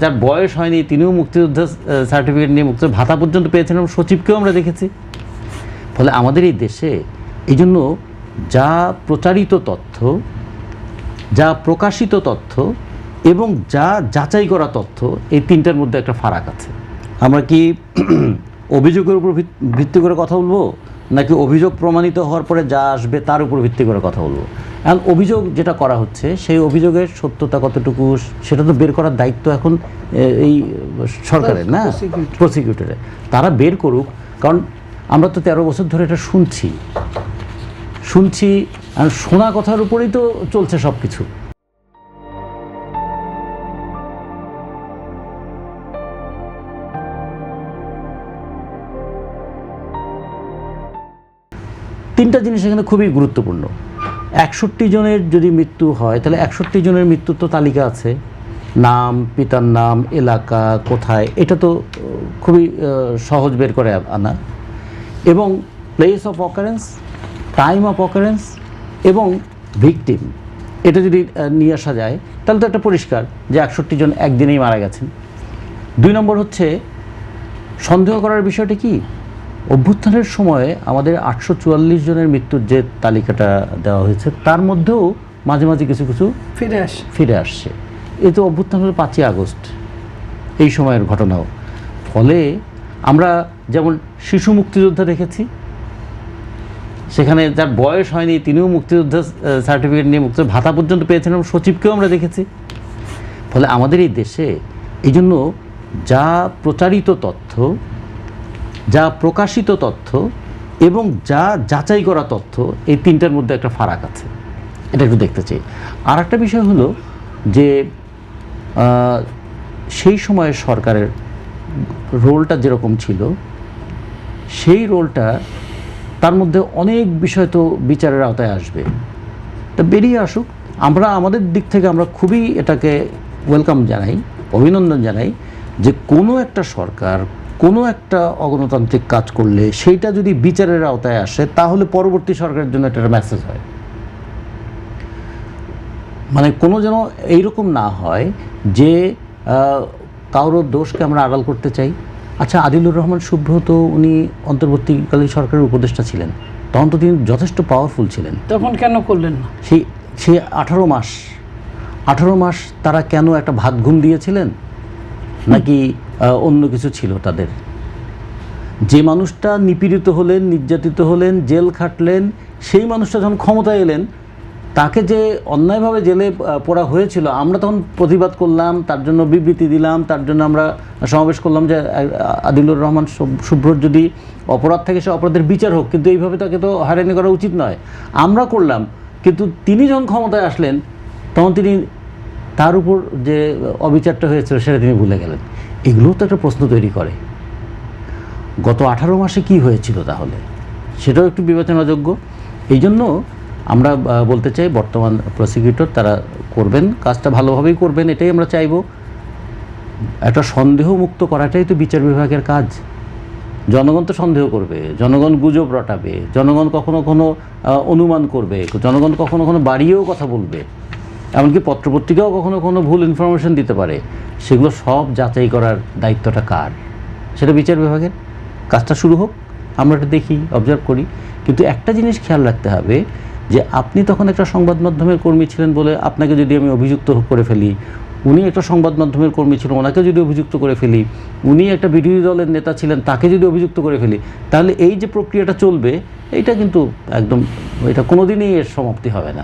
যার বয়স হয়নি তিনিও মুক্তিযোদ্ধা সার্টিফিকেট নিয়ে মুক্তিযোদ্ধা ভাতা পর্যন্ত পেয়েছেন, এবং সচিবকেও আমরা দেখেছি। ফলে আমাদের এই দেশে এই জন্য যা প্রচারিত তথ্য, যা প্রকাশিত তথ্য এবং যা যাচাই করা তথ্য, এই তিনটার মধ্যে একটা ফারাক আছে। আমরা কি অভিযোগের উপর ভিত্তি করে কথা বলবো, নাকি অভিযোগ প্রমাণিত হওয়ার পরে যা আসবে তার উপর ভিত্তি করে কথা বলবো? এখন অভিযোগ যেটা করা হচ্ছে সেই অভিযোগের সত্যতা কতটুকু সেটা তো বের করার দায়িত্ব এখন এই সরকারের, না প্রসিকিউটরের। তারা বের করুক, কারণ আমরা তো 13 বছর ধরে এটা শুনছি আর শোনা কথার উপরেই তো চলছে সব কিছু। তিনটা জিনিস এখানে খুবই গুরুত্বপূর্ণ। 61 জনের যদি মৃত্যু হয় তাহলে 61 জনের মৃত্যুর তো তালিকা আছে, নাম, পিতার নাম, এলাকা কোথায়, এটা তো খুবই সহজ বের করে আনা, এবং place of occurrence, time of occurrence এবং ভিকটিম, এটা যদি নিয়ে আসা যায় তাহলে তো একটা পরিষ্কার যে 61 জন একদিনেই মারা গেছেন। 2 নম্বর হচ্ছে সন্দেহ করার বিষয়টি কি, অভ্যুত্থানের সময়ে আমাদের 844 জনের মৃত্যুর যে তালিকাটা দেওয়া হয়েছে তার মধ্যেও মাঝে মাঝে কিছু কিছু ফিরে আসছে। এই তো অভ্যুত্থান হলো 5ই আগস্ট, এই সময়ের ঘটনাও। ফলে আমরা যেমন শিশু মুক্তিযোদ্ধা দেখেছি, সেখানে যার বয়স হয়নি তিনিও মুক্তিযোদ্ধা সার্টিফিকেট নিয়ে মুক্তিযোদ্ধা ভাতা পর্যন্ত পেয়েছেন, এবং সচিবকেও আমরা দেখেছি। ফলে আমাদের এই দেশে এই জন্য যা প্রচারিত তথ্য, যা প্রকাশিত তথ্য এবং যা যাচাই করা তথ্য, এই তিনটার মধ্যে একটা ফারাক আছে, এটা একটু দেখতে চাই। আর একটা বিষয় হলো যে সেই সময়ের সরকারের রোলটা যেরকম ছিল, সেই রোলটা তার মধ্যে অনেক বিষয় তো বিচারের আওতায় আসবে, তা বেরিয়ে আসুক। আমরা আমাদের দিক থেকে আমরা খুবই এটাকে ওয়েলকাম জানাই, অভিনন্দন জানাই যে কোনো একটা সরকার কোনো একটা অগণতান্ত্রিক কাজ করলে সেইটা যদি বিচারের আওতায় আসে তাহলে পরবর্তী সরকারের জন্য একটা মেসেজ হয়। মানে কোনো যেন এইরকম না হয় যে কারোর দোষকে আমরা আড়াল করতে চাই। আচ্ছা, আদিলুর রহমান শুভ্র তো উনি অন্তর্বর্তীকালীন সরকারের উপদেষ্টা ছিলেন, তখন তো তিনি যথেষ্ট পাওয়ারফুল ছিলেন, তখন কেন করলেন না? সেই 18 মাস তারা কেন একটা ভাত ঘুম দিয়েছিলেন, নাকি অন্য কিছু ছিল তাদের? যে মানুষটা নিপীড়িত হলেন, নির্যাতিত হলেন, জেল খাটলেন, সেই মানুষটা যখন ক্ষমতায় এলেন, তাকে যে অন্যায়ভাবে জেলে পড়া হয়েছিল, আমরা তখন প্রতিবাদ করলাম, তার জন্য বিবৃতি দিলাম, তার জন্য আমরা সমাবেশ করলাম যে আদিলুর রহমান শুভ্রর যদি অপরাধ থাকে সে অপরাধের বিচার হোক, কিন্তু এইভাবে তাকে তো হয়রানি করা উচিত নয়, আমরা করলাম। কিন্তু তিনি যখন ক্ষমতায় আসলেন তখন তিনি তার উপর যে অবিচারটা হয়েছিল সেটা তিনি ভুলে গেলেন। এগুলোও তো একটা প্রশ্ন তৈরি করে, গত 18 মাসে কি হয়েছিল তাহলে, সেটাও একটু বিবেচনাযোগ্য। এই জন্য আমরা বলতে চাই বর্তমান প্রসিকিউটর তারা করবেন কাজটা, ভালোভাবেই করবেন, এটাই আমরা চাইব। একটা সন্দেহমুক্ত করাটাই তো বিচার বিভাগের কাজ। জনগণ তো সন্দেহ করবে, জনগণ গুজব রটাবে, জনগণ কখনো কখনো অনুমান করবে, জনগণ কখনো কখনো বাড়িয়েও কথা বলবে, এমনকি পত্রপত্রিকাও কখনো কখনো ভুল ইনফরমেশন দিতে পারে। সেগুলো সব যাচাই করার দায়িত্বটা কার? সেটা বিচার বিভাগের। কাজটা শুরু হোক, আমরা এটা দেখি, অবজার্ভ করি। কিন্তু একটা জিনিস খেয়াল রাখতে হবে যে আপনি তখন একটা সংবাদ মাধ্যমের কর্মী ছিলেন বলে আপনাকে যদি আমি অভিযুক্ত করে ফেলি, উনি একটা সংবাদ মাধ্যমের কর্মী ছিলেন, ওনাকে যদি অভিযুক্ত করে ফেলি, উনি একটা বিরোধী দলের নেতা ছিলেন, তাকে যদি অভিযুক্ত করে ফেলি, তাহলে এই যে প্রক্রিয়াটা চলবে এইটা কিন্তু একদম, এটা কোনোদিনই এর সমাপ্তি হবে না।